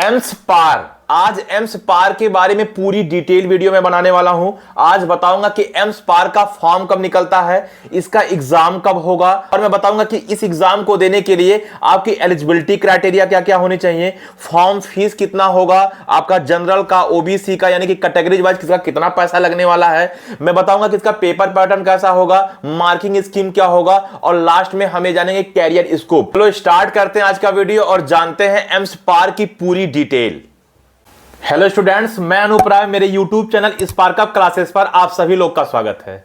AIIMS पार। आज AIIMS पार के बारे में पूरी डिटेल वीडियो में बनाने वाला हूं। आज बताऊंगा कि एम्स पार का फॉर्म कब निकलता है, इसका एग्जाम कब होगा, और मैं बताऊंगा कि इस एग्जाम को देने के लिए आपकी एलिजिबिलिटी क्राइटेरिया क्या क्या होनी चाहिए, फॉर्म फीस कितना होगा, आपका जनरल का, ओबीसी का, यानी कि कैटेगरी वाइज किसका कितना पैसा लगने वाला है। मैं बताऊंगा कि इसका पेपर पैटर्न कैसा होगा, मार्किंग स्कीम क्या होगा, और लास्ट में हमें जानेंगे कैरियर स्कोप। चलो स्टार्ट करते हैं आज का वीडियो और जानते हैं एम्स पार की पूरी डिटेल। हेलो स्टूडेंट्स, मैं अनूप राय, मेरे YouTube channel spark up classes पर आप सभी लोग का स्वागत है।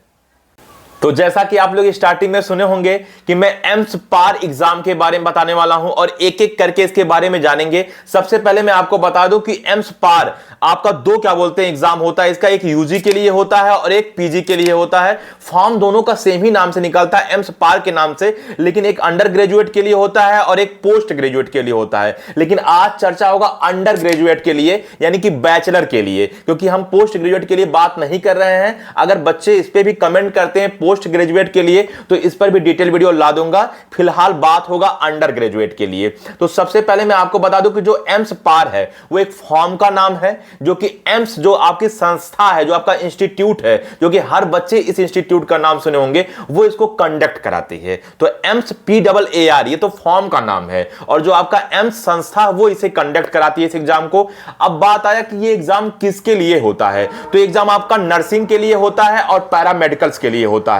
तो जैसा कि आप लोग स्टार्टिंग में सुने होंगे कि मैं एम्स पार एग्जाम के बारे में बताने वाला हूं और एक एक करके इसके बारे में जानेंगे। सबसे पहले मैं आपको बता दूं कि एम्स पार आपका दो क्या बोलते हैं एग्जाम होता है। इसका एक यूजी के लिए होता है और एक पीजी के लिए होता है। फॉर्म दोनों का सेम ही नाम से निकलता है, एम्स पार के नाम से, लेकिन एक अंडर ग्रेजुएट के लिए होता है और एक पोस्ट ग्रेजुएट के लिए होता है। लेकिन आज चर्चा होगा अंडर ग्रेजुएट के लिए, यानी कि बैचलर के लिए, क्योंकि हम पोस्ट ग्रेजुएट के लिए बात नहीं कर रहे हैं। अगर बच्चे इस पे भी कमेंट करते हैं पोस्ट ग्रेजुएट के लिए तो इस पर भी डिटेल वीडियो ला दूंगा। फिलहाल बात होगा अंडर ग्रेजुएट के लिए। तो सबसे पहले मैं आपको बता दूं कि जो एम्स पार है वो एक फॉर्म का नाम है, जो कि एम्स जो आपकी संस्था है, जो आपका इंस्टीट्यूट है, जो कि हर बच्चे इस इंस्टीट्यूट का नाम सुने होंगे, वो इसको कंडक्ट कराती है। तो एम्स PAAR ये तो फॉर्म का नाम है, और जो आपका एम्स संस्था वो इसे कंडक्ट कराती है इस एग्जाम को। अब बात आया कि ये एग्जाम किसके लिए होता है, तो एग्जाम आपका नर्सिंग के लिए होता है और पैरामेडिकल्स के लिए होता है।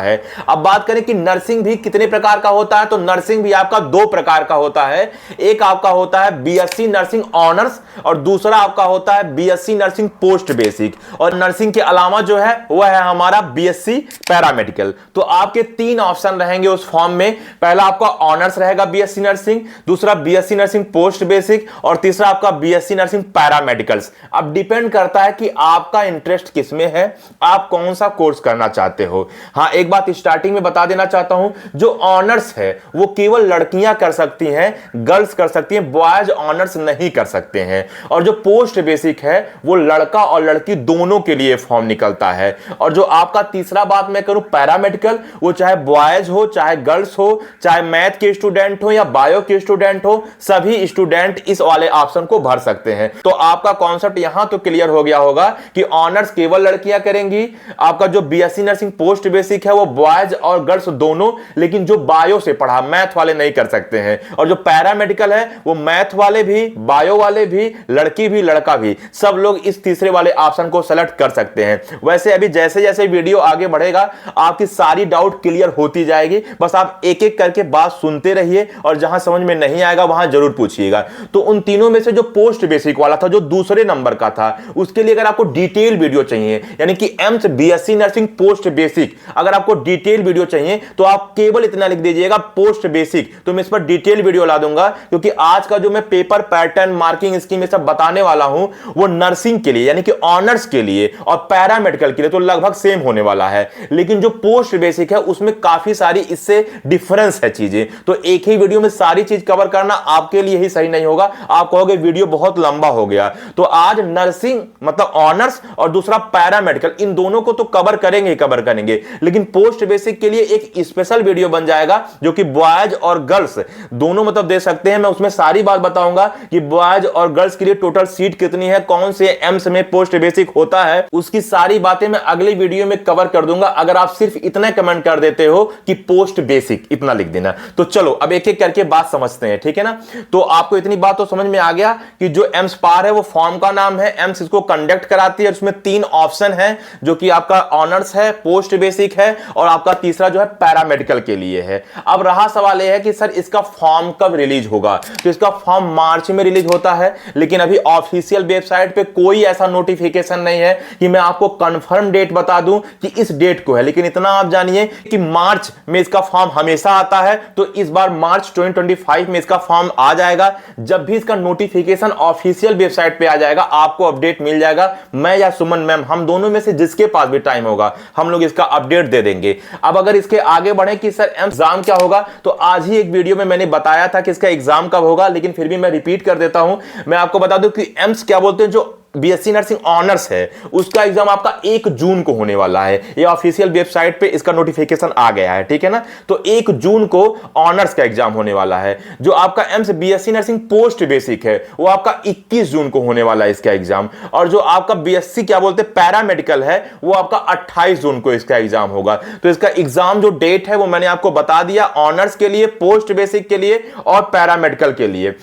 अब बात करें कि नर्सिंग भी कितने प्रकार का होता है, तो नर्सिंग भी आपका दो प्रकार का होता है। एक आपका होता है बीएससी नर्सिंग ऑनर्स और दूसरा आपका होता है बीएससी नर्सिंग पोस्ट बेसिक। और नर्सिंग के अलावा जो है वह है हमारा बीएससी पैरामेडिकल। तो आपके तीन ऑप्शन रहेंगे उस फॉर्म में। पहला आपका ऑनर्स रहेगा बीएससी नर्सिंग, दूसरा बीएससी नर्सिंग पोस्ट बेसिक और तीसरा आपका बीएससी नर्सिंग पैरामेडिकल्स। अब डिपेंड करता है कि आपका इंटरेस्ट किसमें है, आप कौन सा कोर्स करना चाहते हो। हाँ, एक बात स्टार्टिंग में बता देना चाहता हूं, जो ऑनर्स है वो केवल लड़कियां कर सकती हैं, गर्ल्स कर सकती हैं, बॉयज ऑनर्स नहीं कर सकते हैं। और जो पोस्ट बेसिक है वो लड़का और लड़की दोनों के लिए फॉर्म निकलता है। और जो आपका तीसरा बात मैं करूं पैरामेडिकल, वो चाहे बॉयज हो, चाहे गर्ल्स हो, चाहे मैथ के स्टूडेंट हो या बायो के स्टूडेंट हो, सभी स्टूडेंट इस वाले ऑप्शन को भर सकते हैं। तो आपका कॉन्सेप्ट यहां तो क्लियर हो गया होगा कि ऑनर्स केवल लड़कियां करेंगी, आपका जो बीएससी नर्सिंग पोस्ट बेसिक है वो बॉयज और गर्ल्स दोनों, लेकिन जो बायो से पढ़ा मैथ वाले नहीं कर सकते हैं। और जो पैरामेडिकल है वो मैथ वाले भी, बायो वाले भी, लड़की भी लड़का भी, सब लोग इस तीसरे वाले ऑप्शन को सेलेक्ट कर सकते हैं। वैसे अभी जैसे जैसे वीडियो आगे बढ़ेगा आपकी सारी डाउट क्लियर होती जाएगी। बस आप एक एक करके बात सुनते रहिए और जहां समझ में नहीं आएगा वहां जरूर पूछिएगा। तो उन तीनों में से जो पोस्ट बेसिक वाला था, जो दूसरे नंबर का था, उसके लिए अगर आपको डिटेल वीडियो चाहिए, यानी कि AIIMS BSc nursing post basic, अगर आपको डिटेल वीडियो चाहिए तो आप केवल इतना लिख दीजिएगा पोस्ट बेसिक, तो मैं इस पर डिटेल वीडियो ला दूंगा। क्योंकि आज का जो मैं पेपर पैटर्न, मार्किंग स्कीम ये सब बताने वाला हूं वो नर्सिंग के लिए, यानी कि ऑनर्स के लिए और पैरामेडिकल के लिए तो लगभग सेम होने वाला है। लेकिन जो पोस्ट बेसिक है उसमें काफी सारी इससे डिफरेंस है चीजें। तो एक ही वीडियो में सारी चीज कवर करना आपके लिए ही सही नहीं होगा, आप कहोगे वीडियो बहुत लंबा हो गया। तो आज नर्सिंग मतलब ऑनर्स और दूसरा पैरामेडिकल, इन दोनों को तो कवर करेंगे, लेकिन पोस्ट बेसिक के लिए एक स्पेशल वीडियो बन जाएगा जो कि बॉयज और गर्ल्स दोनों मतलब दे सकते हैं। मैं उसमें सारी बात बताऊंगा कि बॉयज और गर्ल्स के लिए टोटल सीट कितनी है, कौन से एम्स में पोस्ट बेसिक होता है, उसकी सारी बातें मैं अगली वीडियो में कवर कर दूंगा। अगर आप सिर्फ इतना कमेंट कर देते हो कि पोस्ट बेसिक, इतना लिख देना। तो चलो अब एक एक करके बात समझते हैं, ठीक है ना। तो आपको इतनी बात तो समझ में आ गया कि जो एम्स पार है वो फॉर्म का नाम है, एम्स इसको कंडक्ट कराती है। उसमें तीन ऑप्शन है, जो कि आपका ऑनर्स है, पोस्ट बेसिक है और आपका तीसरा जो है पैरामेडिकल के लिए है। अब रहा सवाल यह है कि सर इसका फॉर्म कब रिलीज होगा, तो इसका फॉर्म मार्च में रिलीज होता है। लेकिन अभी ऑफिशियल वेबसाइट पे कोई ऐसा नोटिफिकेशन नहीं है कि मैं आपको कंफर्म डेट बता दूं कि इस डेट को है। लेकिन इतना आप जानिए कि मार्च में इसका फॉर्म हमेशा आता है, तो इस बार मार्च 2025 में इसका फॉर्म आ जाएगा। जब भी इसका नोटिफिकेशन ऑफिशियल वेबसाइट पे आ जाएगा आपको अपडेट मिल जाएगा। मैं या सुमन मैम, हम दोनों में से जिसके पास भी टाइम होगा हम लोग इसका अपडेट दे देंगे। अब अगर इसके आगे बढ़े कि सर एग्जाम क्या होगा, तो आज ही एक वीडियो में मैंने बताया था कि इसका एग्जाम कब होगा, लेकिन फिर भी मैं रिपीट कर देता हूं। मैं आपको बता दूं कि एम्स क्या बोलते हैं, जो बीएससी नर्सिंग ऑनर्स है उसका एग्जाम आपका 1 जून को होने वाला है। ये ऑफिशियल वेबसाइट पे इसका नोटिफिकेशन आ गया है, ठीक है ना। तो 1 जून को ऑनर्स का एग्जाम होने वाला है। जो आपका AIIMS BSc nursing post basic है वो आपका 21 जून को होने वाला है इसका एग्जाम। और जो आपका बीएससी क्या बोलते हैं पैरामेडिकल है वो आपका 28 जून को इसका एग्जाम होगा। तो इसका एग्जाम जो डेट है वो मैंने आपको बता दिया, ऑनर्स के लिए, पोस्ट बेसिक के लिए और पैरामेडिकल के लिए।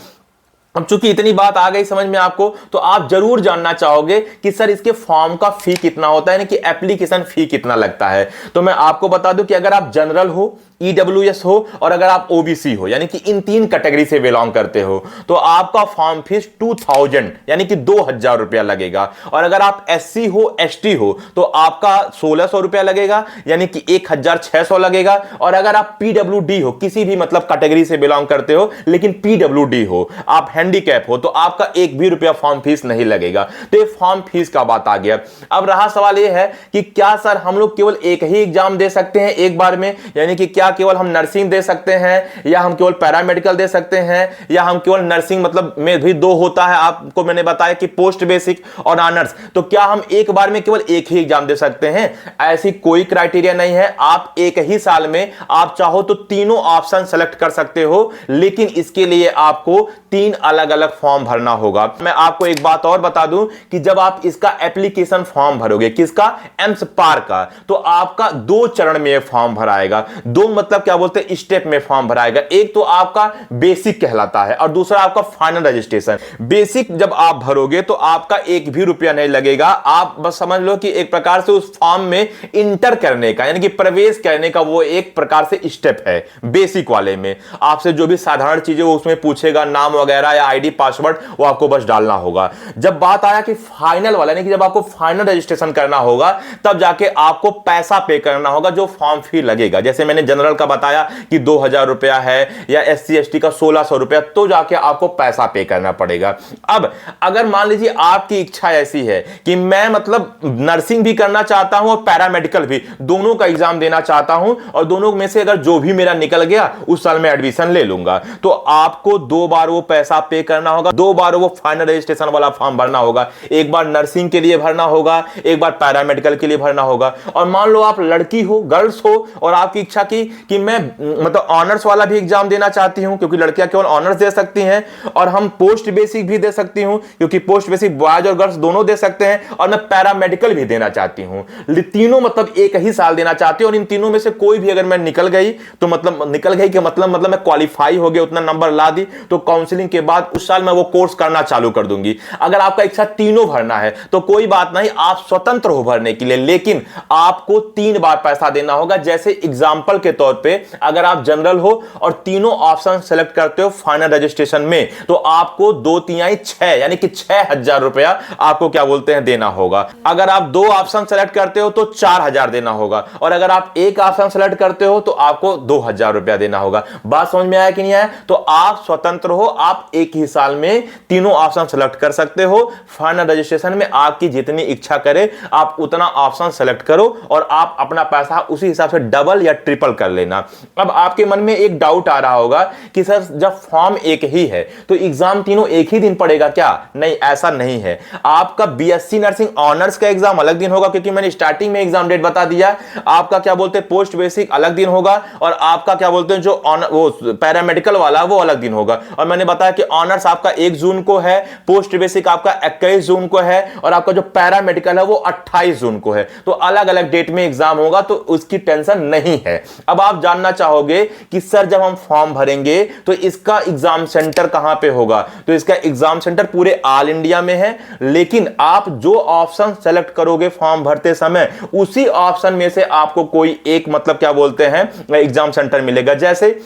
अब चूंकि इतनी बात आ गई समझ में आपको, तो आप जरूर जानना चाहोगे कि सर इसके फॉर्म का फी कितना होता है, यानी कि एप्लीकेशन फी कितना लगता है। तो मैं आपको बता दूं कि अगर आप जनरल हो, ईडब्ल्यूएस हो और अगर आप ओबीसी हो, यानी कि इन 3 कैटेगरी से बिलोंग करते हो, तो आपका फॉर्म फीस 2000 यानी कि 2000 रुपया लगेगा। और अगर आप एससी हो, एसटी हो, तो आपका 1600 रुपया लगेगा, यानी कि 1600 लगेगा। और अगर आप पीडब्ल्यूडी हो, किसी भी मतलब कैटेगरी से बिलोंग करते हो लेकिन पीडब्ल्यूडी हो, आप हैंडीकैप हो, तो आपका 1 भी रुपया फॉर्म फीस नहीं लगेगा। तो ये फॉर्म फीस का बात आ गया। अब रहा सवाल ये है कि क्या सर हम लोग केवल एक ही एग्जाम दे सकते हैं एक बार में, यानी कि क्या केवल हम नर्सिंग दे सकते हैं या हम केवल पैरामेडिकल दे सकते हैं या हम केवल नर्सिंग मतलब में भी 2 होता है, आपको मैंने बताया कि पोस्ट बेसिक और ऑनर्स, तो क्या हम एक बार में केवल एक ही एग्जाम दे सकते हैं? ऐसी कोई क्राइटेरिया नहीं है। आप एक ही साल में आप चाहो तो तीनों ऑप्शन सेलेक्ट कर सकते हो, लेकिन इसके लिए आपको 3 अलग अलग फॉर्म भरना होगा। मैं आपको एक बात और बता दूं कि जब आप इसका एप्लीकेशन फॉर्म भरोगे, किसका? एम्स पार का, तो आपका 2 चरण में फॉर्म भराएगा। 2 मतलब क्या बोलते हैं स्टेप में फॉर्म भराएगा। एक तो आपका बेसिक कहलाता है और दूसरा आपका फाइनल रजिस्ट्रेशन। बेसिक जब आप भरोगे तो आपका 1 भी रुपया नहीं लगेगा। आप बस समझ लो कि एक प्रकार से उस फॉर्म में इंटर करने का यानी कि प्रवेश करने का वो एक प्रकार से स्टेप है। बेसिक वाले में आपसे जो भी साधारण चीजें वो उसमें पूछेगा, नाम वगैरह या आईडी पासवर्ड, वो आपको बस डालना होगा। जब बात आया कि फाइनल वाला यानी कि जब आपको फाइनल रजिस्ट्रेशन करना होगा तब जाके आपको पैसा पे करना होगा जो फॉर्म फी लगेगा। जैसे मैंने जनरल का बताया कि 2000 रुपया है या एससी एसटी का 1600 रुपया, तो जाके आपको पैसा पे करना पड़ेगा। अब अगर मान लीजिए आपकी इच्छा ऐसी है कि मैं मतलब नर्सिंग भी करना चाहता हूं और पैरामेडिकल भी, दोनों का एग्जाम देना चाहता हूं और दोनों में से अगर जो भी मेरा निकल गया उस साल में एडमिशन ले लूंगा, तो आपको 2 बार वो पैसा पे करना होगा, 2 बार वो फाइनल रजिस्ट्रेशन वाला फॉर्म भरना होगा। एक बार नर्सिंग के लिए भरना होगा, एक बार पैरामेडिकल के लिए भरना होगा। और मान लो आप लड़की हो, गर्ल्स हो और आपकी इच्छा की कि मैं मतलब ऑनर्स वाला भी एग्जाम देना चाहती हूं, क्योंकि लड़कियां केवल ऑनर्स दे सकती हैं, और हम पोस्ट बेसिक भी दे सकती हूं क्योंकि पोस्ट बेसिक बॉयज और गर्ल्स दोनों दे सकते हैं, और मैं पैरामेडिकल भी देना चाहती हूं। तीनों मतलब एक ही साल देना चाहती हूं और इन तीनों में से कोई भी अगर मैं निकल गई तो मतलब निकल गई के मतलब मैं क्वालिफाई हो गया, उतना नंबर ला दी, तो काउंसलिंग के बाद उस साल मैं वो कोर्स करना चालू कर दूंगी। अगर आपका इच्छा तीनों भरना है तो कोई बात नहीं, आप स्वतंत्र हो भरने के लिए, लेकिन आपको 3 बार पैसा देना होगा। जैसे एग्जांपल के तौर पे अगर आप जनरल हो और तीनों ऑप्शन सेलेक्ट करते हो फाइनल रजिस्ट्रेशन में, तो आपको 2 तिहाई 6 यानी कि 6000 रुपया आपको क्या बोलते हैं देना होगा। अगर आप 2 ऑप्शन सेलेक्ट करते हो तो 4000 देना होगा, और अगर आप एक ऑप्शन सेलेक्ट करते हो तो आपको 2000 रुपया देना होगा। बात समझ में आया कि नहीं आया? तो आप स्वतंत्र हो, आप एक ही साल में तीनों ऑप्शन सेलेक्ट कर सकते हो। फाइनल रजिस्ट्रेशन में आपकी जितनी इच्छा करे आप उतना ऑप्शन सेलेक्ट करो और आप अपना पैसा उसी हिसाब से डबल या ट्रिपल कर लेना। अब आपके मन में एक डाउट आ रहा होगा कि सर जब फॉर्म एक ही है तो एग्जाम तीनों एक ही दिन पड़ेगा क्या? नहीं, ऐसा नहीं है। आपका बीएससी नर्सिंग ऑनर्स का एग्जाम अलग दिन होगा, क्योंकि मैंने स्टार्टिंग में एग्जाम डेट बता दिया। आपका क्या बोलते हैं पोस्ट बेसिक अलग दिन होगा, और आपका क्या बोलते हैं जो वो पैरामेडिकल वाला वो अलग दिन होगा। और मैंने बताया कि ऑनर्स आपका 1 जून को है, पोस्ट बेसिक आपका 21 जून को है, और आपका जो पैरामेडिकल है वो 28 जून को है। तो अलग अलग डेट में एग्जाम होगा, तो उसकी टेंशन नहीं है। अब आप जानना चाहोगे कि सर जब हम फॉर्म भरेंगे तो इसका एग्जाम सेंटर कहां पे होगा? तो इसका एग्जाम सेंटर पूरे ऑल इंडिया में है, लेकिन आप जो ऑप्शन सेलेक्ट करोगे फॉर्म भरते समय उसी ऑप्शन में से आपको कोई एक मतलब क्या बोलते हैं एग्जाम सेंटर मिलेगा। जैसे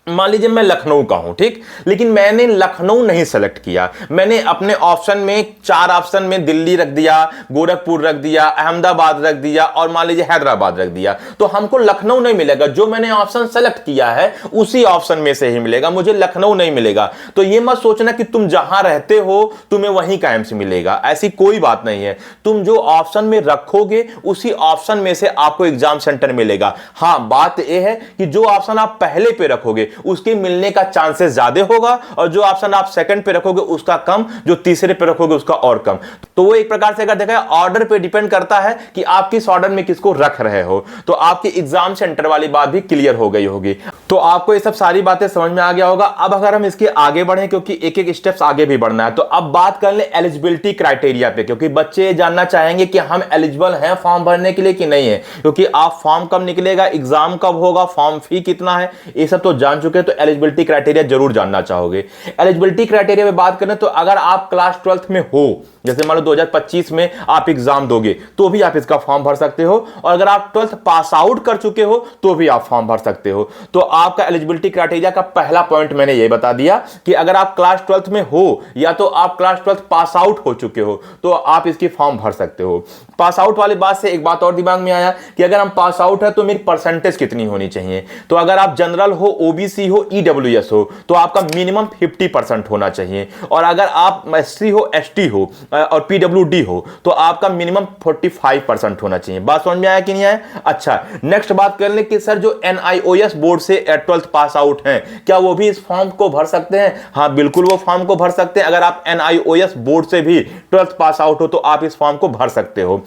मान लीजिए मैं लखनऊ का हूं, ठीक, लेकिन मैंने लखनऊ नहीं सेलेक्ट किया, मैंने अपने ऑप्शन में 4 ऑप्शन में दिल्ली रख दिया, गोरखपुर रख दिया, अहमदाबाद रख दिया और मान लीजिए हैदराबाद रख दिया, तो हमको लखनऊ नहीं मिलेगा। जो मैंने ऑप्शन सेलेक्ट किया है उसी ऑप्शन में से ही मिलेगा, मुझे लखनऊ नहीं मिलेगा। तो यह मत सोचना कि तुम जहां रहते हो तुम्हें वहीं का एम्स मिलेगा, ऐसी कोई बात नहीं है। तुम जो ऑप्शन में रखोगे उसी ऑप्शन में से आपको एग्जाम सेंटर मिलेगा। हां, बात यह है कि जो ऑप्शन आप पहले पे रखोगे उसके मिलने का चांसेस ज्यादा होगा, और जो ऑप्शन आप सेकंड पे रखोगे उसका कम, जो तीसरे पे रखोगे उसका और कम। तो वो एक प्रकार से अगर देखा जाए ऑर्डर पे डिपेंड करता है कि आप किस ऑर्डर में किसको रख रहे हो। तो आपके एग्जाम सेंटर वाली बात भी क्लियर हो गई होगी। तो आपको ये सब सारी बातें समझ में आ गया होगा। अब अगर हम इसके आगे बढ़े, क्योंकि एक एक स्टेप्स आगे भी बढ़ना है, तो अब बात कर ले एलिजिबिलिटी क्राइटेरिया पे, क्योंकि बच्चे जानना चाहेंगे कि हम एलिजिबल हैं फॉर्म भरने के लिए कि नहीं है। क्योंकि आप फॉर्म कब निकलेगा, एग्जाम कब होगा, फॉर्म फी कितना है, ये सब तो जान चुके हैं, तो एलिजिबिलिटी क्राइटेरिया जरूर जानना चाहोगे। एलिजिबिलिटी क्राइटेरिया में बात करें तो अगर आप क्लास 12th में हो, जैसे मान लो 2025 में आप एग्जाम दोगे तो भी आप इसका फॉर्म भर सकते हो, और अगर आप 12th पास आउट कर चुके हो तो भी आप फॉर्म भर सकते हो। तो आपका एलिजिबिलिटी क्राइटेरिया का पहला पॉइंट मैंने ये बता दिया कि अगर आप क्लास 12th में हो या तो आप क्लास 12th पास आउट हो चुके हो तो आप इसकी फॉर्म भर सकते हो। पास आउट वाली बात से एक बात और दिमाग में आया कि अगर हम पास आउट है तो मेरी परसेंटेज कितनी होनी चाहिए। तो अगर आप जनरल हो, ओबीसी हो, ईडब्ल्यूएस हो तो आपका मिनिमम 50% होना चाहिए, और अगर आप एससी हो, एसटी हो और पीडब्ल्यूडी हो तो आपका मिनिमम 45% होना चाहिए। बात समझ में आया कि नहीं आया? अच्छा, नेक्स्ट बात कर लें कि सर जो एनआईओएस बोर्ड से 12th पास आउट हैं, क्या वो भी इस फॉर्म को भर सकते हैं? हाँ, बिल्कुल वो फॉर्म को भर सकते हैं। अगर आप एनआईओएस बोर्ड से भी 12th पास आउट हो तो आप इस फॉर्म को भर सकते हो।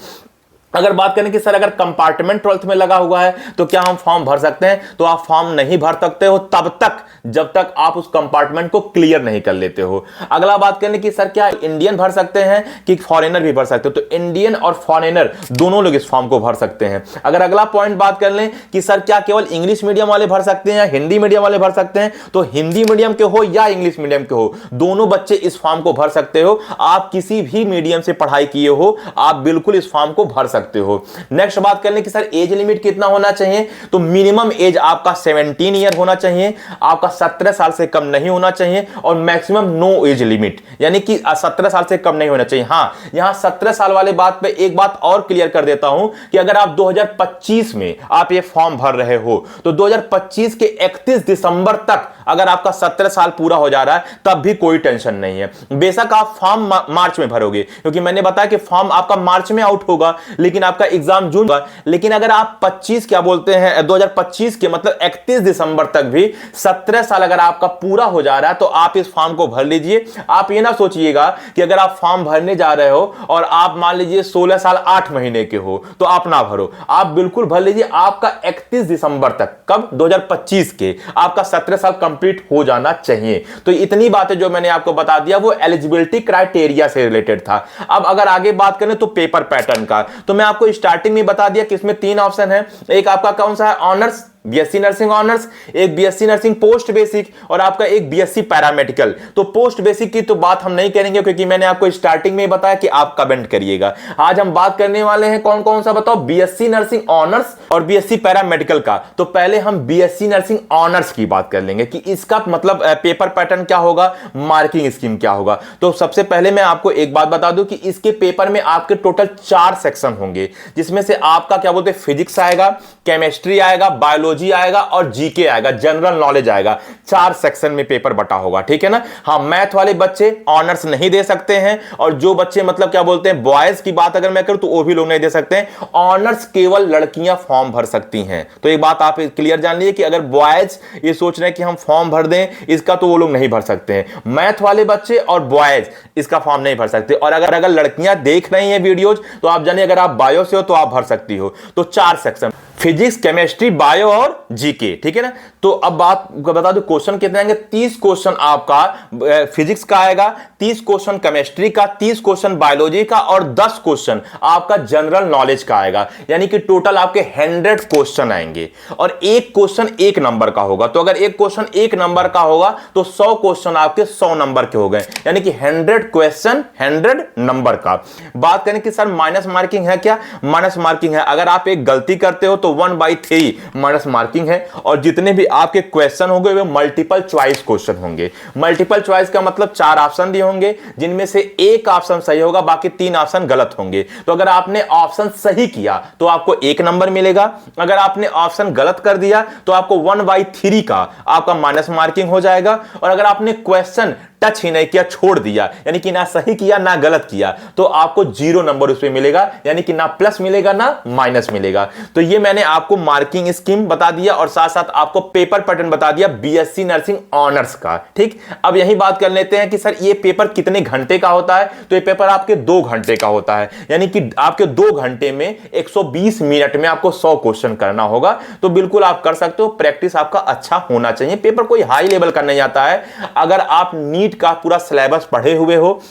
अगर बात करें कि सर अगर कंपार्टमेंट 12th में लगा हुआ है तो क्या हम फॉर्म भर सकते हैं, तो आप फॉर्म नहीं भर सकते हो तब तक जब तक आप उस कंपार्टमेंट को क्लियर नहीं कर लेते हो। अगला बात करें कि सर क्या इंडियन भर सकते हैं कि फॉरेनर भी भर सकते हो, तो इंडियन और फॉरेनर दोनों लोग इस फॉर्म को भर सकते हैं। अगर अगला पॉइंट बात कर लें कि सर क्या केवल इंग्लिश मीडियम वाले भर सकते हैं या हिंदी मीडियम वाले भर सकते हैं, तो हिंदी मीडियम के हो या इंग्लिश मीडियम के हो दोनों बच्चे इस फॉर्म को भर सकते हो। आप किसी भी मीडियम से पढ़ाई किए हो आप बिल्कुल इस फॉर्म को भर सकते हो। नेक्स्ट बात कर लें कि सर एज लिमिट कितना होना चाहिए, तो मिनिमम एज आपका 17 ईयर होना चाहिए, आपका 17 साल से कम नहीं होना चाहिए, और मैक्सिमम नो एज लिमिट यानी कि 17 साल से कम नहीं होना चाहिए। हां, यहां 17 साल वाले बात पे एक बात और क्लियर कर देता हूं कि अगर आप 2025 में आप ये फॉर्म भर रहे हो तो 2025 के 31 दिसंबर तक अगर आपका 17 साल पूरा हो जा रहा है तब भी कोई टेंशन नहीं है। बेशक आप फॉर्म मार्च में भरोगे, क्योंकि मैंने बताया कि फॉर्म आपका मार्च में आउट होगा लेकिन आपका एग्जाम जून का। लेकिन अगर आप 2025 के मतलब 31 दिसंबर तक भी 17 साल अगर आपका पूरा हो जा रहा है तो आप इस फॉर्म को भर लीजिए। आप ये ना सोचिएगा कि अगर आप फॉर्म भरने जा रहे हो और आप मान लीजिए 16 साल 8 महीने के हो तो आप ना भरो, आप बिल्कुल भर लीजिए। आपका 31 दिसंबर तक, कब, 2025 के, आपका 17 साल कंप्लीट हो जाना चाहिए। तो इतनी बातें जो मैंने आपको बता दिया वो एलिजिबिलिटी क्राइटेरिया से रिलेटेड था। अब अगर आगे बात करें तो पेपर पैटर्न का, तो मैं आपको स्टार्टिंग में बता दिया कि इसमें 3 ऑप्शन है। एक आपका कौन सा है, ऑनर्स, बीएससी नर्सिंग ऑनर्स, एक बीएससी नर्सिंग पोस्ट बेसिक, और आपका एक बीएससी पैरामेडिकल। तो पोस्ट बेसिक की तो बात हम नहीं करेंगे क्योंकि मैंने आपको स्टार्टिंग में बताया कि आप कमेंट करिएगा। आज हम बात करने वाले हैं कौन कौन सा, बताओ, बीएससी नर्सिंग ऑनर्स और बीएससी पैरामेडिकल का। तो पहले हम बीएससी नर्सिंग ऑनर्स की बात कर लेंगे कि इसका मतलब पेपर पैटर्न क्या होगा, मार्किंग स्कीम क्या होगा। तो सबसे पहले मैं आपको एक बात बता दूं कि इसके पेपर में आपके टोटल 4 सेक्शन होंगे, जिसमें से आपका क्या बोलते हैं फिजिक्स आएगा, केमिस्ट्री आएगा, बायोलॉजी आएगा और जीके आएगा, जनरल नॉलेज आएगा। 4 सेक्शन में पेपर बटा होगा, ठीक है ना। हाँ, मैथ वाले बच्चे ऑनर्स नहीं दे सकते हैं, और जो बच्चे मतलब क्या बोलते हैं बॉयज की बात अगर मैं करूं तो वो भी लोग नहीं दे सकते हैं। ऑनर्स केवल लड़कियां फॉर्म भर सकती हैं। तो एक बात आप क्लियर जान लीजिए कि अगर बॉयज ये सोच रहे हैं कि हम फॉर्म भर दें इसका, तो वो लोग नहीं भर सकते हैं। मैथ वाले बच्चे और बॉयज इसका फॉर्म नहीं भर सकते। और अगर लड़कियां देख रही हैं वीडियोज तो आप जानिए अगर आप बायो से हो तो आप भर सकती हो। तो 4 सेक्शन, फिजिक्स, केमिस्ट्री, बायो और जीके, ठीक है ना। तो अब बात बता दो क्वेश्चन कितने आएंगे। 30 क्वेश्चन आपका फिजिक्स का आएगा, 30 क्वेश्चन केमिस्ट्री का, 30 क्वेश्चन बायोलॉजी का और 10 क्वेश्चन आपका जनरल नॉलेज का आएगा। यानी कि टोटल आपके 100 क्वेश्चन आएंगे, और एक क्वेश्चन 1 नंबर का होगा। तो अगर एक क्वेश्चन 1 नंबर का होगा तो 100 क्वेश्चन आपके 100 नंबर के हो गए, यानी कि 100 क्वेश्चन 100 नंबर का। बात करें कि सर माइनस मार्किंग है क्या, माइनस मार्किंग है। अगर आप एक गलती करते हो तो 1/3 माइनस मार्किंग है, और जितने भी आपके क्वेश्चन होंगे वे मल्टीपल चॉइस क्वेश्चन होंगे। मल्टीपल चॉइस का मतलब 4 ऑप्शन दिए होंगे जिनमें से एक ऑप्शन सही होगा, बाकी 3 ऑप्शन गलत होंगे। तो अगर आपने ऑप्शन सही किया तो आपको 1 नंबर मिलेगा, अगर आपने ऑप्शन गलत कर दिया तो आपको 1/3 का आपका माइनस मार्किंग हो जाएगा, और अगर आपने क्वेश्चन टच ही नहीं किया, छोड़ दिया, यानी कि ना सही किया ना गलत किया, तो आपको 0 नंबर उसमें मिलेगा, यानी कि ना प्लस मिलेगा ना माइनस मिलेगा। तो ये मैंने आपको मार्किंग स्कीम बता दिया और साथ साथ आपको पेपर पैटर्न बता दिया बीएससी नर्सिंग ऑनर्स का। ठीक, अब यही बात कर लेते हैं कि सर ये पेपर कितने घंटे का होता है। तो ये पेपर आपके 2 घंटे का होता है, यानी कि आपके 2 घंटे में 120 मिनट में आपको 100 क्वेश्चन करना होगा। तो बिल्कुल आप कर सकते हो, प्रैक्टिस आपका अच्छा होना चाहिए। पेपर कोई हाई लेवल का नहीं आता है। अगर आप नीट का पूरा सिलेबस पढ़े हुए हो,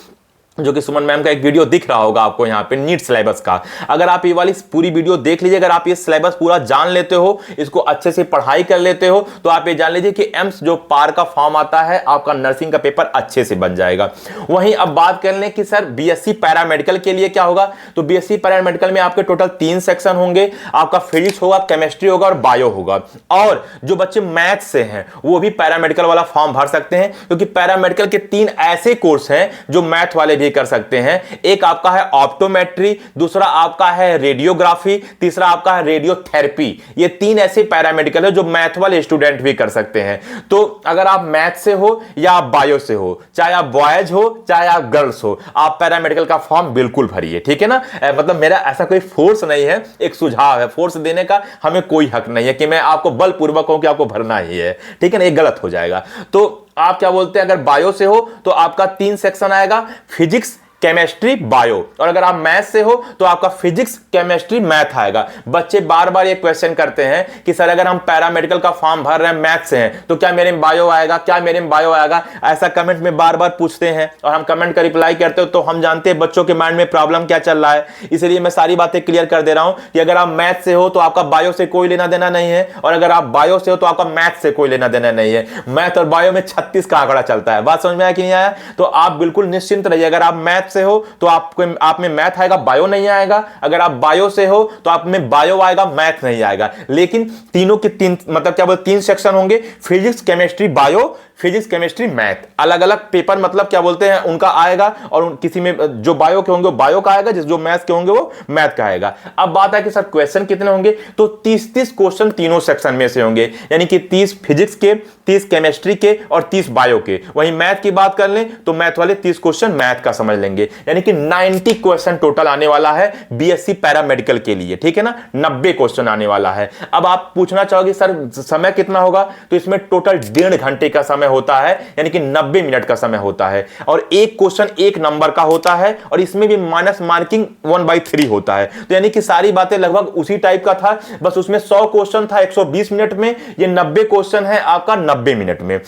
जो कि सुमन मैम का एक वीडियो दिख रहा होगा आपको यहाँ पे नीट सिलेबस का, अगर आप ये वाली पूरी वीडियो देख लीजिए, अगर आप ये सिलेबस पूरा जान लेते हो, इसको अच्छे से पढ़ाई कर लेते हो, तो आप ये जान लीजिए कि एम्स जो पार का फॉर्म आता है, आपका नर्सिंग का पेपर अच्छे से बन जाएगा। वहीं अब बात कर लें कि सर बीएससी पैरामेडिकल के लिए क्या होगा। तो बीएससी पैरामेडिकल में आपके टोटल 3 सेक्शन होंगे। आपका फिजिक्स होगा, केमिस्ट्री होगा और बायो होगा। और जो बच्चे मैथ से हैं वो भी पैरामेडिकल वाला फॉर्म भर सकते हैं, क्योंकि पैरामेडिकल के 3 ऐसे कोर्स हैं जो मैथ वाले भी कर सकते हैं। एक आपका है ऑप्टोमेट्री, दूसरा आपका है रेडियोग्राफी, तीसरा आपका है रेडियोथेरेपी। ये 3 ऐसे पैरामेडिकल है जो मैथ वाले स्टूडेंट भी कर सकते हैं। तो अगर आप मैथ से हो या आप बायो से हो, चाहे आप बॉयज हो चाहे आप गर्ल्स हो, आप पैरामेडिकल का फॉर्म बिल्कुल भरिए, ठीक है ना। मतलब मेरा ऐसा कोई फोर्स नहीं है, एक सुझाव है, फोर्स देने का हमें कोई हक नहीं है कि मैं आपको बलपूर्वक कहूं कि आपको भरना ही है, ठीक है ना, ये गलत हो जाएगा। तो आप क्या बोलते हैं, अगर बायो से हो तो आपका 3 सेक्शन आएगा, फिजिक्स, केमिस्ट्री, बायो। और अगर आप मैथ से हो तो आपका फिजिक्स, केमिस्ट्री, मैथ आएगा। बच्चे बार बार ये क्वेश्चन करते हैं कि सर अगर हम पैरामेडिकल का फॉर्म भर रहे हैं मैथ से हैं तो क्या मेरे में बायो आएगा, क्या मेरे में बायो आएगा, ऐसा कमेंट में बार बार पूछते हैं और हम कमेंट का रिप्लाई करते हो। तो हम जानते हैं बच्चों के माइंड में प्रॉब्लम क्या चल रहा है, इसलिए मैं सारी बातें क्लियर कर दे रहा हूं कि अगर आप मैथ से हो तो आपका बायो से कोई लेना देना नहीं है, और अगर आप बायो से हो तो आपका मैथ से कोई लेना देना नहीं है। मैथ और बायो में 36 का आंकड़ा चलता है। बात समझ में आया कि नहीं आया। तो आप बिल्कुल निश्चिंत रहिए, अगर आप मैथ से हो तो आप में मैथ आएगा, बायो नहीं आएगा। अगर आप बायो से हो तो आप में बायो आएगा, मैथ नहीं आएगा। लेकिन तीनों के 3 मतलब क्या बोलते 3 सेक्शन होंगे, physics, chemistry, bio, physics, chemistry, math. अलग अलग पेपर मतलब क्या बोलते हैं उनका आएगा, और किसी में जो बायो के होंगे वो बायो का आएगा, जो मैथ के होंगे वो मैथ का आएगा। अब बात है कि सर क्वेश्चन कितने होंगे। तो 30 क्वेश्चन तीनों सेक्शन में से होंगे, यानी कि 30 फिजिक्स के, 30 केमिस्ट्री के और 30 बायो के। वहीं मैथ की बात कर लें तो मैथ वाले 30 क्वेश्चन मैथ का समझ लेंगे, यानी कि 90 क्वेश्चन टोटल आने वाला है बीएससी पैरामेडिकल के लिए, ठीक है ना। 90 क्वेश्चन आने वाला है। अब आप पूछना चाहोगे सर समय कितना होगा। तो इसमें टोटल 1.5 घंटे का समय होता है, यानी कि 90 मिनट का समय होता है, और एक क्वेश्चन 1 नंबर का होता है, और इसमें भी माइनस मार्किंग 1/3 होता है। तो यानी कि सारी बातें लगभग उसी टाइप का था, बस उसमें 100 क्वेश्चन था 120 मिनट में, ये 90 क्वेश्चन है आपका 90 मिनट में,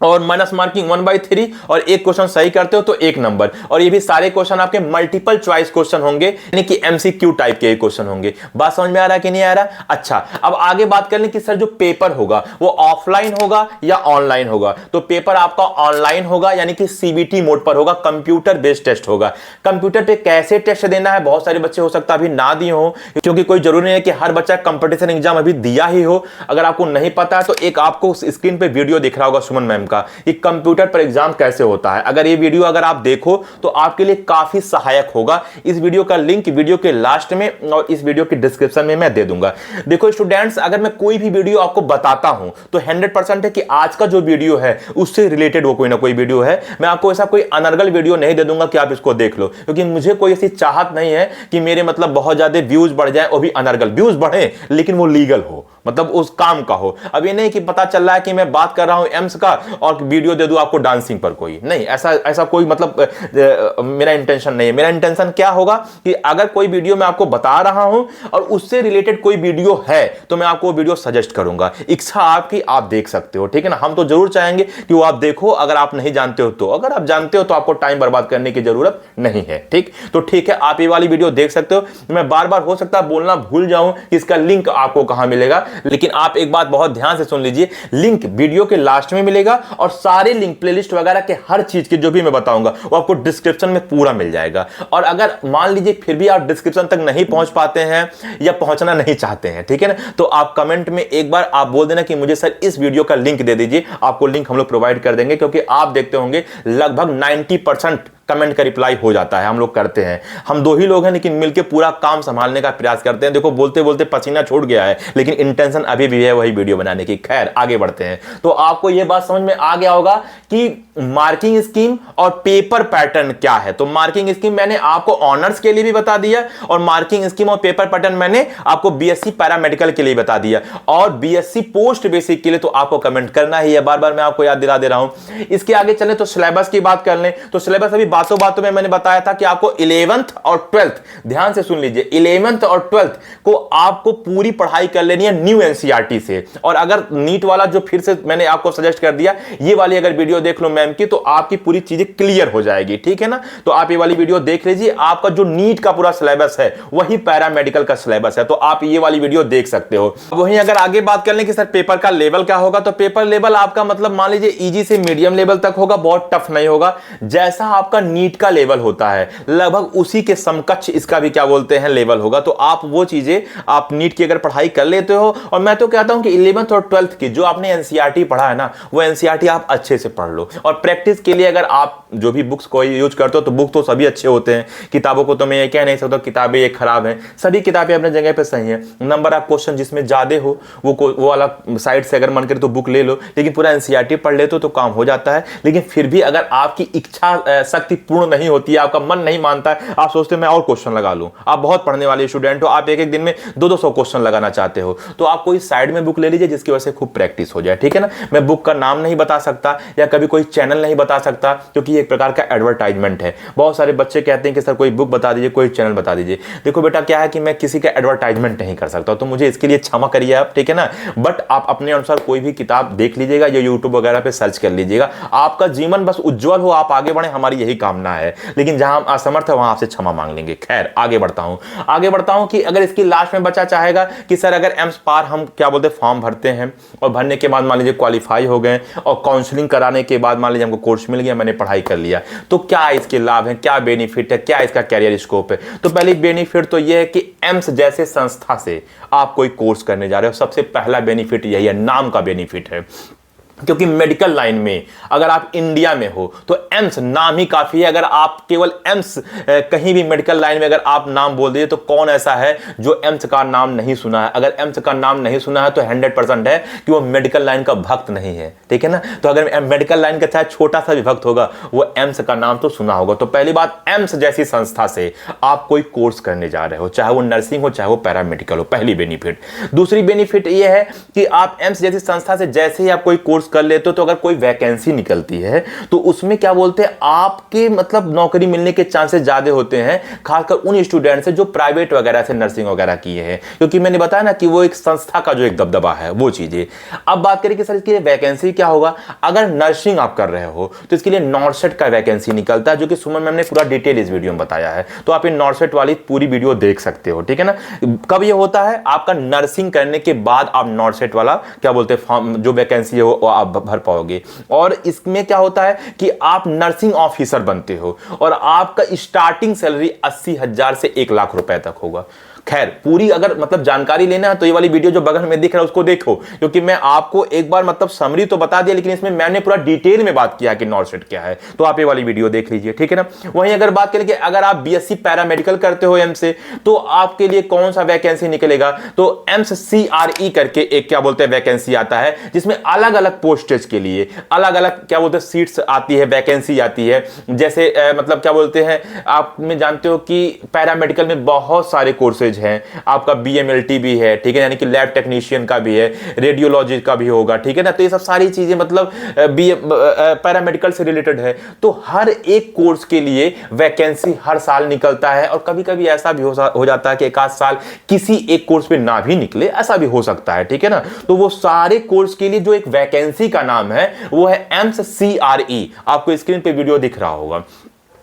और माइनस मार्किंग 1/3, और एक क्वेश्चन सही करते हो तो 1 नंबर। और ये भी सारे क्वेश्चन आपके मल्टीपल चॉइस क्वेश्चन होंगे, यानी कि एमसीक्यू टाइप के क्वेश्चन होंगे। बात समझ में आ रहा है कि नहीं आ रहा। अच्छा, अब आगे बात कर लें कि सर जो पेपर होगा वो ऑफलाइन होगा या ऑनलाइन होगा। तो पेपर आपका ऑनलाइन होगा, यानी कि सीबीटी मोड पर होगा, कंप्यूटर बेस्ड टेस्ट होगा। कंप्यूटर पे कैसे टेस्ट देना है, बहुत सारे बच्चे हो सकता है अभी ना दिए हो, क्योंकि कोई जरूरी नहीं है कि हर बच्चा कंपटीशन एग्जाम अभी दिया ही हो। अगर आपको नहीं पता है तो एक आपको स्क्रीन पे वीडियो दिख रहा होगा सुमन मैम का, कि कंप्यूटर पर एग्जाम कैसे होता है। अगर ये वीडियो अगर आप देखो तो आपके लिए काफी सहायक होगा। इस वीडियो का लिंक वीडियो के लास्ट में और इस वीडियो के डिस्क्रिप्शन में मैं दे दूंगा। देखो स्टूडेंट्स, अगर मैं कोई भी वीडियो आपको बताता हूं तो 100% है कि आज का जो वीडियो है उससे रिलेटेड वो कोई ना कोई वीडियो है। मैं आपको ऐसा कोई अनर्गल वीडियो नहीं दे दूंगा कि आप इसको देख लो, क्योंकि मुझे कोई ऐसी चाहत नहीं है कि मेरे मतलब बहुत ज्यादा व्यूज बढ़ जाए, वो भी अनर्गल व्यूज बढ़े लेकिन वो लीगल हो, मतलब उस काम का हो। अब ये नहीं कि पता चल रहा है कि मैं बात कर रहा हूं एम्स का और वीडियो दे दूं आपको डांसिंग पर, कोई नहीं, ऐसा कोई मतलब मेरा इंटेंशन नहीं है। मेरा इंटेंशन क्या होगा कि अगर कोई वीडियो मैं आपको बता रहा हूं और उससे रिलेटेड कोई वीडियो है तो मैं आपको वीडियो सजेस्ट करूंगा। इच्छा आपकी, आप देख सकते हो, ठीक है ना। हम तो जरूर चाहेंगे कि वो आप देखो, अगर आप नहीं जानते हो तो। अगर आप जानते हो तो आपको टाइम बर्बाद करने की जरूरत नहीं है, ठीक। तो ठीक है, आप ये वाली वीडियो देख सकते हो। मैं बार बार हो सकता है बोलना भूल जाऊं कि इसका लिंक आपको कहां मिलेगा, लेकिन आप एक बात बहुत ध्यान से सुन लीजिए, लिंक वीडियो के लास्ट में मिलेगा, और सारे लिंक प्लेलिस्ट वगैरह के हर चीज के जो भी मैं बताऊंगा वो आपको डिस्क्रिप्शन में पूरा मिल जाएगा। और अगर मान लीजिए फिर भी आप डिस्क्रिप्शन तक नहीं पहुंच पाते हैं या पहुंचना नहीं चाहते हैं, ठीक है ना, तो आप कमेंट में एक बार आप बोल देना कि मुझे सर इस वीडियो का लिंक दे दीजिए। आपको लिंक हम लोग प्रोवाइड कर देंगे, क्योंकि आप देखते होंगे लगभग 90% कमेंट का रिप्लाई हो जाता है, हम लोग करते हैं। हम दो ही लोग हैं लेकिन मिलकर पूरा काम संभालने का प्रयास करते हैं। देखो बोलते बोलते पसीना छूट गया है लेकिन इंटेंशन अभी भी है वही वीडियो बनाने की। खैर आगे बढ़ते हैं। तो आपको यह बात समझ में आ गया होगा कि मार्किंग स्कीम और पेपर पैटर्न क्या है। तो मार्किंग स्कीम मैंने आपको ऑनर्स के लिए भी बता दिया और मार्किंग स्कीम और पेपर पैटर्न मैंने आपको बीएससी पैरामेडिकल के लिए बता दिया। और बीएससी पोस्ट बेसिक के लिए तो आपको कमेंट करना ही है, बार बार मैं आपको याद दिला दे रहा हूं। इसके आगे चले तो सिलेबस की बात कर लें। तो सिलेबस अभी बातों बातों में मैंने बताया था कि आपको 11th और 12th, ध्यान से सुन लीजिए, 11th और 12th को आपको पूरी पढ़ाई कर लेनी है न्यू एनसीईआरटी से। और अगर नीट वाला जो फिर से मैंने आपको सजेस्ट कर दिया, ये वाली अगर वीडियो देख लो मैम की, तो आपकी पूरी चीजें क्लियर हो जाएगी, ठीक है ना। तो आप ये वाली वीडियो देख लीजिए। आपका जो नीट का पूरा सिलेबस है वही पैरामेडिकल का सिलेबस है, तो आप ये वाली वीडियो देख सकते हो। वहीं अगर आगे बात कर लें कि सर पेपर का लेवल क्या होगा, तो पेपर लेवल आपका मतलब मान लीजिए इजी से मीडियम लेवल तक होगा, बहुत टफ नहीं होगा। जैसा आपका नीट का लेवल होता है लगभग उसी के समकक्ष इसका भी क्या बोलते हैं लेवल होगा। तो आप वो चीजें आप नीट की अगर पढ़ाई कर लेते हो, और मैं तो कहता हूं कि 11th और 12th की जो आपने एनसीईआरटी पढ़ा है ना, वो एनसीईआरटी आप अच्छे से पढ़ लो। और प्रैक्टिस के लिए अगर आप जो भी बुक्स को यूज करते हो, तो बुक तो सभी अच्छे होते हैं, किताबों को तो मैं ये कह नहीं सकता किताबें ये खराब हैं, सभी किताबें अपने जगह पे सही हैं। नंबर ऑफ क्वेश्चन जिसमें ज्यादा हो वो वाला साइड से अगर मन करे तो बुक ले लो, लेकिन पूरा एनसीईआरटी पढ़ लेते हो तो काम हो जाता है। लेकिन फिर भी अगर आपकी इच्छा शक्ति पूर्ण नहीं होती है, आपका मन नहीं मानता है, आप सोचते मैं और क्वेश्चन लगा लूं, आप बहुत पढ़ने वाले स्टूडेंट हो, आप एक एक दिन में 200 क्वेश्चन लगाना चाहते हो, तो आप कोई साइड में बुक ले लीजिए जिसकी वजह से खूब प्रैक्टिस हो जाए, ठीक है ना। मैं बुक का नाम नहीं बता सकता या कभी कोई चैनल नहीं बता सकता, क्योंकि एक प्रकार का एडवर्टाइजमेंट है। बहुत सारे बच्चे कहते हैं कि सर कोई बुक बता दीजिए, कोई चैनल बता दीजिए। देखो बेटा क्या है कि मैं किसी का एडवर्टाइजमेंट नहीं कर सकता, तो मुझे इसके लिए क्षमा करिए आप, ठीक है ना। बट आप अपने अनुसार कोई भी किताब देख लीजिएगा या यूट्यूब वगैरह पे सर्च कर लीजिएगा। आपका जीवन बस उज्जवल हो, आप आगे बढ़े, हमारी यही कामना है। लेकिन जहां हम असमर्थ है वहां आपसे क्षमा मांग लेंगे। खैर आगे बढ़ता हूं कि अगर इसकी लास्ट में बच्चा चाहेगा कि सर अगर एम्स पार हम क्या बोलते फॉर्म भरते हैं और भरने के बाद मान लीजिए क्वालिफाई हो गए और काउंसलिंग कराने के बाद मान लीजिए हमको कोर्स मिल गया, मैंने पढ़ाई कर लिया, तो क्या इसके लाभ हैं, क्या बेनिफिट है, क्या इसका कैरियर स्कोप है। तो पहले बेनिफिट तो यह है कि एम्स जैसे संस्था से आप कोई कोर्स करने जा रहे हो, सबसे पहला बेनिफिट यही है, नाम का बेनिफिट है। क्योंकि मेडिकल लाइन में अगर आप इंडिया में हो तो एम्स नाम ही काफी है। अगर आप केवल एम्स कहीं भी मेडिकल लाइन में अगर आप नाम बोल दीजिए तो कौन ऐसा है जो एम्स का नाम नहीं सुना है। अगर एम्स का नाम नहीं सुना है तो 100% है कि वो मेडिकल लाइन का भक्त नहीं है, ठीक है ना। तो अगर मेडिकल लाइन का चाहे छोटा सा भी भक्त होगा वो एम्स का नाम तो सुना होगा। तो पहली बात, एम्स जैसी संस्था से आप कोई कोर्स करने जा रहे हो, चाहे वो नर्सिंग हो चाहे वो पैरामेडिकल हो, पहली बेनिफिट। दूसरी बेनिफिट ये है कि आप एम्स जैसी संस्था से जैसे ही आप कोई कोर्स कर लेते हो तो अगर कोई वैकेंसी निकलती है तो उसमें क्या बोलते हैं आपके मतलब नौकरी मिलने के चांसेस ज्यादा होते हैं, खासकर उन स्टूडेंट से जो प्राइवेट वगैरह से नर्सिंग वगैरह किए हैं, क्योंकि मैंने बताया ना कि वो एक संस्था का जो एक दबदबा है वो चीजें। अब बात करें कि सर इसके लिए वैकेंसी क्या होगा। अगर नर्सिंग आप कर रहे हो तो इसके लिए नॉर्सेट का वैकेंसी निकलता है, जो कि सुमन मैम ने पूरा डिटेल इस वीडियो में बताया है, तो आप ये नॉर्सेट वाली पूरी वीडियो देख सकते हो, ठीक है ना। कब ये होता है, आपका नर्सिंग करने के बाद आप नॉर्सेट वाला क्या बोलते हैं फॉर्म जो वैकेंसी है वो आप भर पाओगे। और इसमें क्या होता है कि आप नर्सिंग ऑफिसर बनते हो और आपका स्टार्टिंग सैलरी 80,000 से 1 लाख रुपए तक होगा। खैर पूरी अगर मतलब जानकारी लेना है तो ये वाली वीडियो जो बगल में दिख रहा है उसको देखो, क्योंकि मैं आपको एक बार मतलब समरी तो बता दिया, लेकिन इसमें मैंने पूरा डिटेल में बात किया कि नॉर्सेट क्या है, तो आप ये वाली वीडियो देख लीजिए, ठीक है ना। वहीं अगर बात करें कि अगर आप बीएससी पैरामेडिकल करते हो एम्स से, तो आपके लिए कौन सा वैकेंसी निकलेगा, तो एम्स CRE करके एक क्या बोलते हैं वैकेंसी आता है, जिसमें अलग अलग पोस्टेज के लिए अलग अलग क्या बोलते हैं सीट्स आती है, वैकेंसी आती है। जैसे मतलब क्या बोलते हैं, आप में जानते हो कि पैरामेडिकल में बहुत सारे कोर्सेज हैं, आपका BMLT भी है, ठीक है, यानी कि लैब टेक्नीशियन का भी है, रेडियोलॉजी का भी होगा, ठीक है ना। तो ये सब सारी चीजें मतलब पैरामेडिकल से रिलेटेड है। तो हर एक कोर्स के लिए वैकेंसी हर साल निकलता है, और कभी कभी ऐसा भी हो जाता है कि एक आध साल किसी एक कोर्स पे ना भी निकले, ऐसा भी हो सकता है, ठीक है ना। तो वो सारे कोर्स के लिए जो एक वैकेंसी का नाम है वो है एम्स CRE, आपको स्क्रीन पे वीडियो दिख रहा होगा।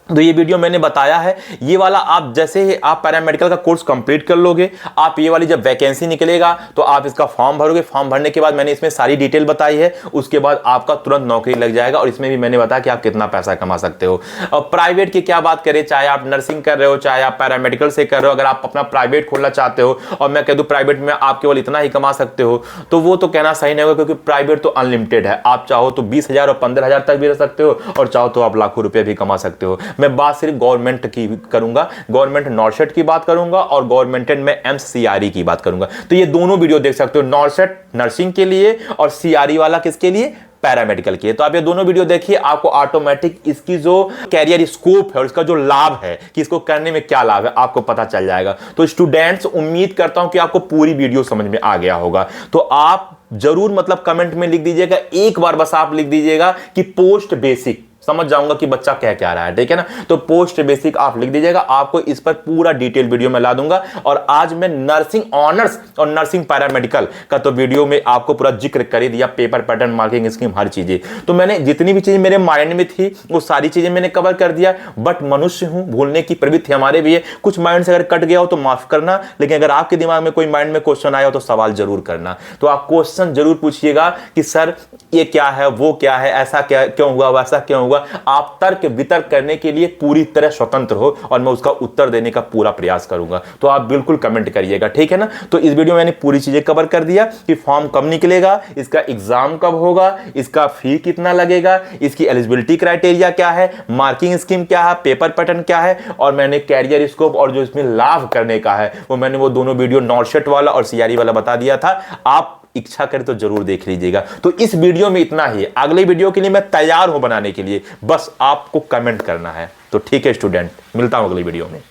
तो ये वीडियो मैंने बताया है, ये वाला आप जैसे ही आप पैरामेडिकल का कोर्स कंप्लीट कर लोगे, आप ये वाली जब वैकेंसी निकलेगा तो आप इसका फॉर्म भरोगे। फॉर्म भरने के बाद मैंने इसमें सारी डिटेल बताई है, उसके बाद आपका तुरंत नौकरी लग जाएगा। और इसमें भी मैंने बताया कि आप कितना पैसा कमा सकते हो। और प्राइवेट की क्या बात करें, चाहे आप नर्सिंग कर रहे हो चाहे आप पैरामेडिकल से कर रहे हो, अगर आप अपना प्राइवेट खोलना चाहते हो और मैं कह दूं प्राइवेट में आप केवल इतना ही कमा सकते हो, तो वो तो कहना सही नहीं होगा, क्योंकि प्राइवेट तो अनलिमिटेड है। आप चाहो तो 20,000 और 15,000 तक भी रह सकते हो, और चाहो तो आप लाखों रुपये भी कमा सकते हो। मैं बात सिर्फ गवर्नमेंट की करूंगा, गवर्नमेंट नॉर्सेट की बात करूंगा और गवर्नमेंटेड में एमसीआरई की बात करूंगा। तो ये दोनों वीडियो देख सकते हो, नॉर्सेट नर्सिंग के लिए और सीआरई वाला किसके लिए, पैरामेडिकल के। तो आप ये दोनों वीडियो देखिए, आपको ऑटोमेटिक इसकी जो कैरियर स्कोप है और इसका जो लाभ है कि इसको करने में क्या लाभ है आपको पता चल जाएगा। तो स्टूडेंट्स, उम्मीद करता हूं कि आपको पूरी वीडियो समझ में आ गया होगा। तो आप जरूर मतलब कमेंट में लिख दीजिएगा, एक बार बस आप लिख दीजिएगा कि पोस्ट बेसिक, समझ जाऊंगा कि बच्चा कह क्या रहा है, ठीक है ना। तो पोस्ट बेसिक आप लिख दीजिएगा, आपको इस पर पूरा डिटेल वीडियो में ला दूंगा। और आज मैं नर्सिंग ऑनर्स और नर्सिंग पैरामेडिकल का तो वीडियो में आपको पूरा जिक्र कर ही दिया, पेपर पैटर्न, मार्किंग स्कीम, हर चीजें। तो मैंने जितनी भी चीजें मेरे माइंड में थी वो सारी चीजें मैंने कवर कर दिया। बट मनुष्य हूं, भूलने की प्रवृत्ति हमारे भी है, कुछ माइंड से अगर कट गया हो तो माफ करना, लेकिन अगर आपके दिमाग में कोई माइंड में क्वेश्चन आया हो तो सवाल जरूर करना। तो आप क्वेश्चन जरूर पूछिएगा कि सर ये क्या है, वो क्या है, ऐसा क्या क्यों हुआ, वैसा क्यों हुआ। आप तर्क वितर्क करने के लिए पूरी तरह स्वतंत्र हो और मैं उसका उत्तर देने का पूरा प्रयास करूंगा। तो आप बिल्कुल कमेंट करिएगा, ठीक है ना। तो इस वीडियो में मैंने पूरी चीजें कवर कर दिया कि फॉर्म कब निकलेगा, इसका एग्जाम कब होगा, इसका फी कितना लगेगा, इसकी एलिजिबिलिटी क्राइटेरिया क्या है, मार्किंग स्कीम क्या है, पेपर पैटर्न क्या है, और मैंने कैरियर स्कोप और जो इसमें लाभ करने का है वो मैंने वो दोनों वीडियो नॉर्सेट वाला और सीआरई वाला बता दिया था। आप इच्छा करें तो जरूर देख लीजिएगा। तो इस वीडियो में इतना ही, अगले वीडियो के लिए मैं तैयार हूं बनाने के लिए, बस आपको कमेंट करना है। तो ठीक है स्टूडेंट, मिलता हूं अगली वीडियो में।